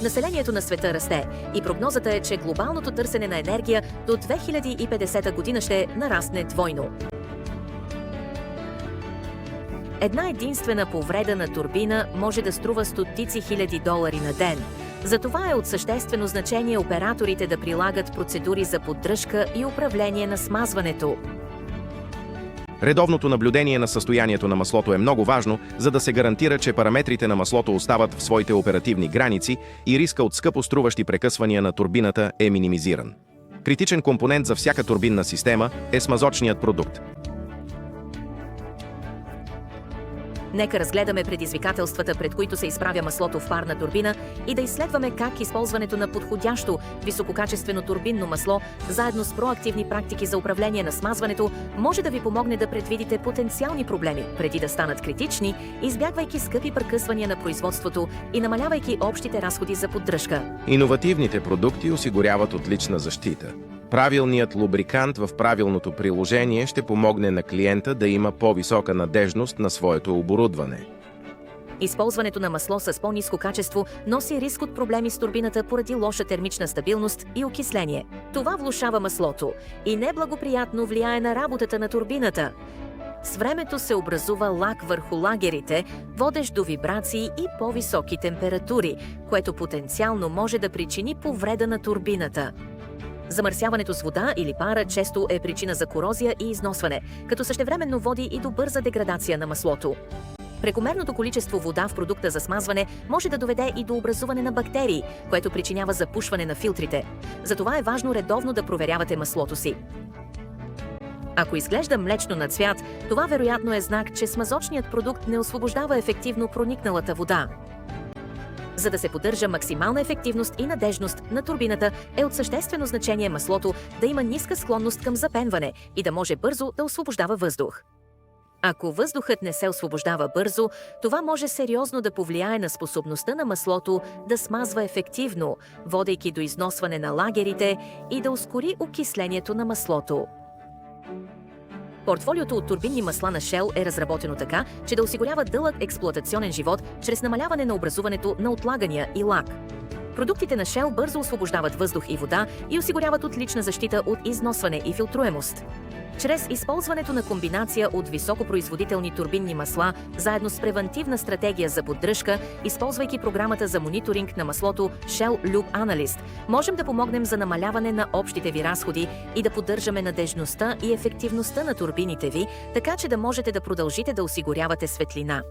Населението на света расте и прогнозата е, че глобалното търсене на енергия до 2050 година ще нарасне двойно. Една единствена повреда на турбина може да струва стотици хиляди долари на ден. Затова е от съществено значение операторите да прилагат процедури за поддръжка и управление на смазването. Редовното наблюдение на състоянието на маслото е много важно, за да се гарантира, че параметрите на маслото остават в своите оперативни граници и риска от скъпо струващи прекъсвания на турбината е минимизиран. Критичен компонент за всяка турбинна система е смазочният продукт. Нека разгледаме предизвикателствата, пред които се изправя маслото в парна турбина и да изследваме как използването на подходящо висококачествено турбинно масло, заедно с проактивни практики за управление на смазването, може да ви помогне да предвидите потенциални проблеми, преди да станат критични, избягвайки скъпи прекъсвания на производството и намалявайки общите разходи за поддръжка. Иновативните продукти осигуряват отлична защита. Правилният лубрикант в правилното приложение ще помогне на клиента да има по-висока надежност на своето оборудване. Използването на масло с по-ниско качество носи риск от проблеми с турбината поради лоша термична стабилност и окисление. Това влошава маслото и неблагоприятно влияе на работата на турбината. С времето се образува лак върху лагерите, водещ до вибрации и по-високи температури, което потенциално може да причини повреда на турбината. Замърсяването с вода или пара често е причина за корозия и износване, като същевременно води и до бърза деградация на маслото. Прекомерното количество вода в продукта за смазване може да доведе и до образуване на бактерии, което причинява запушване на филтрите. Затова е важно редовно да проверявате маслото си. Ако изглежда млечно на цвят, това вероятно е знак, че смазочният продукт не освобождава ефективно проникналата вода. За да се поддържа максимална ефективност и надежност на турбината, е от съществено значение маслото да има ниска склонност към запенване и да може бързо да освобождава въздух. Ако въздухът не се освобождава бързо, това може сериозно да повлияе на способността на маслото да смазва ефективно, водейки до износване на лагерите и да ускори окислението на маслото. Портфолиото от турбинни масла на Shell е разработено така, че да осигурява дълъг експлоатационен живот чрез намаляване на образуването на отлагания и лак. Продуктите на Shell бързо освобождават въздух и вода и осигуряват отлична защита от износване и филтруемост. Чрез използването на комбинация от високопроизводителни турбинни масла, заедно с превантивна стратегия за поддръжка, използвайки програмата за мониторинг на маслото Shell Lube Analyst, можем да помогнем за намаляване на общите ви разходи и да поддържаме надежността и ефективността на турбините ви, така че да можете да продължите да осигурявате светлина.